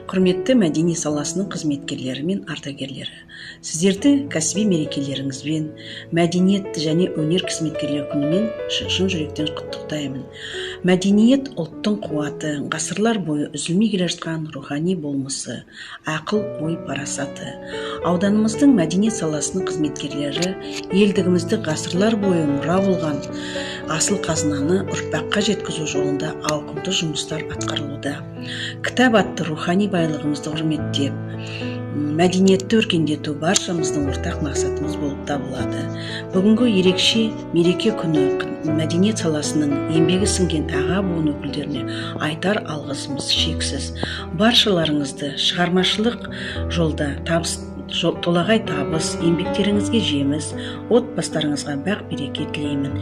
Құрметті мәдени саласының қызметкерлері мен ардагерлері, сіздерді кәсіби мерекелеріңізбен, мәдениет және өнер қызметкерлер күнімен шын жүректен құттықтаймын. Мәдениет ұлттың қуаты, ғасырлар бойы үзілмей келе жатқан рухани болмысы, ақыл, ой, парасаты. Ауданымыздың мәдениет саласының қызметкерлері елдігімізді ғасырлар бойы мұра болған асыл қазынаны ұрпаққа жеткізу жолында ауқымды жұмыстар атқарылуда. Кітап атты рухани байлығымызды құрметтеп, мәдениетті өркендету баршамыздың ортақ мақсатымыз болып табылады. Бүгінгі ерекше мереке күні мәдениет саласының еңбегі сіңген аға буын өкілдеріне айтар алғысымыз шексіз. Баршаларыңызды шығармашылық жолда толағай табыс, еңбектеріңізге жеміс, отбасыларыңызға бақ береке тілеймін.